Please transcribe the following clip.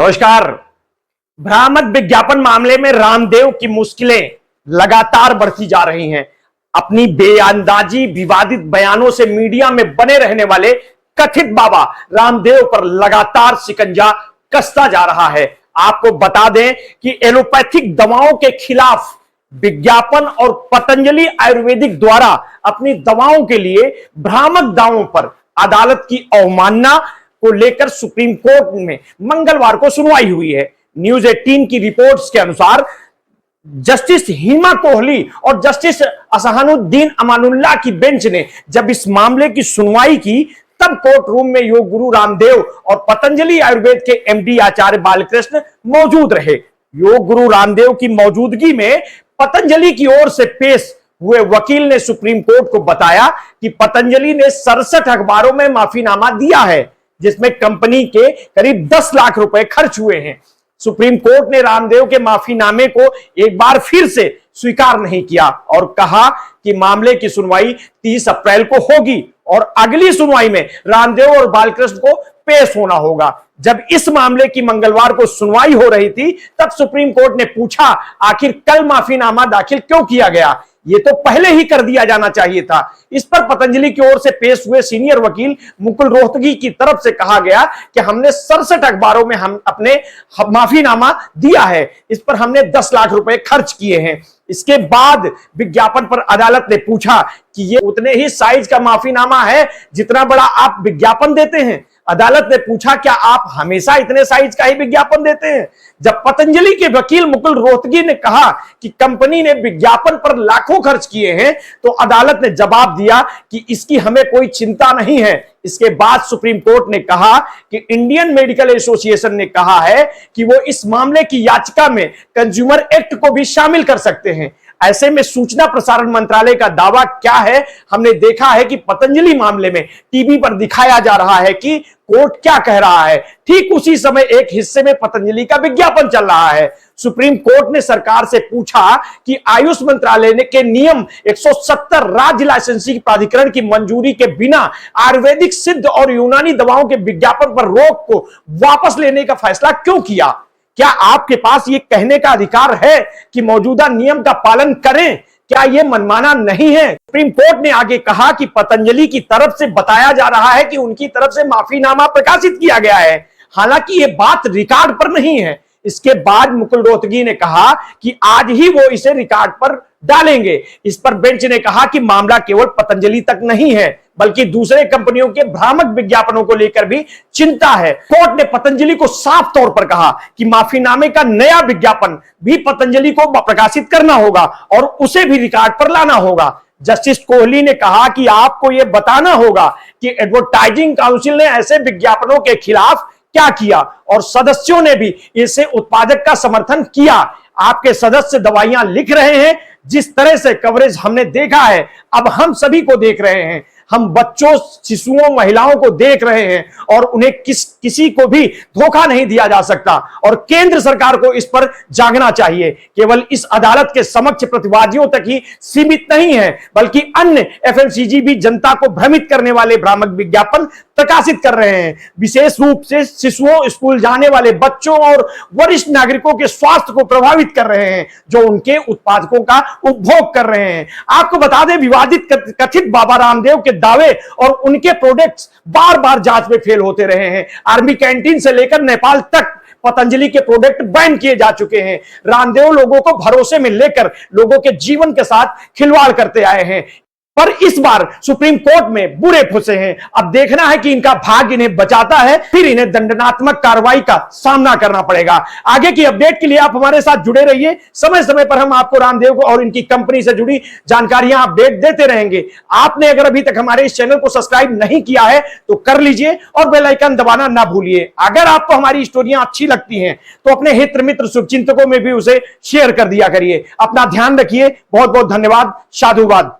नमस्कार। भ्रामक विज्ञापन मामले में रामदेव की मुश्किलें लगातार बढ़ती जा रही हैं। अपनी बेअंदाजी विवादित बयानों से मीडिया में बने रहने वाले कथित बाबा रामदेव पर लगातार शिकंजा कसता जा रहा है। आपको बता दें कि एलोपैथिक दवाओं के खिलाफ विज्ञापन और पतंजलि आयुर्वेदिक द्वारा अपनी दवाओं के लिए भ्रामक दावों पर अदालत की अवमानना को लेकर सुप्रीम कोर्ट में मंगलवार को सुनवाई हुई है। न्यूज 18 की रिपोर्ट्स के अनुसार जस्टिस हिमा कोहली और जस्टिस असहानुद्दीन अमानुल्लाह की बेंच ने जब इस मामले की सुनवाई की, तब कोर्ट रूम में योग गुरु रामदेव और पतंजलि आयुर्वेद के एमडी आचार्य बालकृष्ण मौजूद रहे। योग गुरु रामदेव की मौजूदगी में पतंजलि की ओर से पेश हुए वकील ने सुप्रीम कोर्ट को बताया कि पतंजलि ने 67 अखबारों में माफीनामा दिया है, जिसमें कंपनी के करीब 10 लाख रुपए खर्च हुए हैं। सुप्रीम कोर्ट ने रामदेव के माफीनामे को एक बार फिर से स्वीकार नहीं किया और कहा कि मामले की सुनवाई 30 अप्रैल को होगी और अगली सुनवाई में रामदेव और बालकृष्ण को पेश होना होगा। जब इस मामले की मंगलवार को सुनवाई हो रही थी, तब सुप्रीम कोर्ट ने पूछा, आखिर कल माफीनामा दाखिल क्यों किया गया? ये तो पहले ही कर दिया जाना चाहिए था। इस पर पतंजलि की ओर से पेश हुए सीनियर वकील मुकुल रोहतगी की तरफ से कहा गया कि हमने 67 अखबारों में हम अपने माफीनामा दिया है, इस पर हमने 10 लाख रुपए खर्च किए हैं। इसके बाद विज्ञापन पर अदालत ने पूछा कि ये उतने ही साइज का माफीनामा है जितना बड़ा आप विज्ञापन देते हैं। अदालत ने पूछा, क्या आप हमेशा इतने साइज का ही विज्ञापन देते हैं? जब पतंजलि के वकील मुकुल रोहतगी ने कहा कि कंपनी ने विज्ञापन पर लाखों खर्च किए हैं, तो अदालत ने जवाब दिया कि इसकी हमें कोई चिंता नहीं है। इसके बाद सुप्रीम कोर्ट ने कहा कि इंडियन मेडिकल एसोसिएशन ने कहा है कि वो इस मामले की याचिका में कंज्यूमर एक्ट को भी शामिल कर सकते हैं। ऐसे में सूचना प्रसारण मंत्रालय का दावा क्या है? हमने देखा है कि पतंजलि मामले में टीवी पर दिखाया जा रहा है कि कोर्ट क्या कह रहा है। ठीक उसी समय एक हिस्से में पतंजलि का विज्ञापन चल रहा है। सुप्रीम कोर्ट ने सरकार से पूछा कि आयुष मंत्रालय ने के नियम 170 राज्य लाइसेंसिंग प्राधिकरण की मंजूरी के बिना आयुर्वेदिक, सिद्ध और यूनानी दवाओं के विज्ञापन पर रोक को वापस लेने का फैसला क्यों किया? क्या आपके पास यह कहने का अधिकार है कि मौजूदा नियम का पालन करें? क्या यह मनमाना नहीं है? सुप्रीम कोर्ट ने आगे कहा कि पतंजलि की तरफ से बताया जा रहा है कि उनकी तरफ से माफीनामा प्रकाशित किया गया है, हालांकि यह बात रिकॉर्ड पर नहीं है। इसके बाद मुकुल रोहतगी ने कहा कि आज ही वो इसे रिकॉर्ड पर डालेंगे। इस पर बेंच ने कहा कि मामला केवल पतंजलि तक नहीं है, बल्कि दूसरे कंपनियों के भ्रामक विज्ञापनों को लेकर भी चिंता है। कोर्ट ने पतंजलि को साफ तौर पर कहा कि माफीनामे का नया विज्ञापन भी पतंजलि को प्रकाशित करना होगा और उसे भी रिकॉर्ड पर लाना होगा। जस्टिस कोहली ने कहा कि आपको यह बताना होगा कि एडवर्टाइजिंग काउंसिल ने ऐसे विज्ञापनों के खिलाफ क्या किया और सदस्यों ने भी इसे उत्पादक का समर्थन किया। आपके सदस्य दवाइयां लिख रहे हैं, जिस तरह से कवरेज हमने देखा है, अब हम सभी को देख रहे हैं। हम बच्चों, शिशुओं, महिलाओं को देख रहे हैं और उन्हें किसी को भी धोखा नहीं दिया जा सकता और केंद्र सरकार को इस पर जागना चाहिए। केवल इस अदालत के समक्ष प्रतिवादियों तक ही सीमित नहीं है, बल्कि अन्य एफएमसीजी भी जनता को भ्रमित करने वाले भ्रामक विज्ञापन प्रकाशित कर रहे हैं। विशेष रूप से शिशुओं, स्कूल जाने वाले बच्चों और वरिष्ठ नागरिकों के स्वास्थ्य को प्रभावित कर रहे हैं, जो उनके उत्पादकों का उपभोग कर रहे हैं। आपको बता दें, विवादित कथित बाबा रामदेव के दावे और उनके प्रोडक्ट्स बार बार जांच में फेल होते रहे हैं। आर्मी कैंटीन से लेकर नेपाल तक पतंजलि के प्रोडक्ट बैन किए जा चुके हैं। रामदेव लोगों को भरोसे में लेकर लोगों के जीवन के साथ खिलवाड़ करते आए हैं, पर इस बार सुप्रीम कोर्ट में बुरे फंसे हैं। अब देखना है कि इनका भाग्य इन्हें बचाता है, फिर इन्हें दंडात्मक कार्रवाई का सामना करना पड़ेगा। आगे की अपडेट के लिए आप हमारे साथ जुड़े रहिए। समय समय पर हम आपको रामदेव को और इनकी कंपनी से जुड़ी जानकारियां अपडेट देते रहेंगे। आपने अगर अभी तक हमारे इस चैनल को सब्सक्राइब नहीं किया है तो कर लीजिए और बेल आइकन दबाना ना भूलिए। अगर आपको हमारी स्टोरियां अच्छी लगती हैं तो अपने हित मित्र शुभचिंतकों में भी उसे शेयर कर दिया करिए। अपना ध्यान रखिए। बहुत बहुत धन्यवाद। साधुवाद।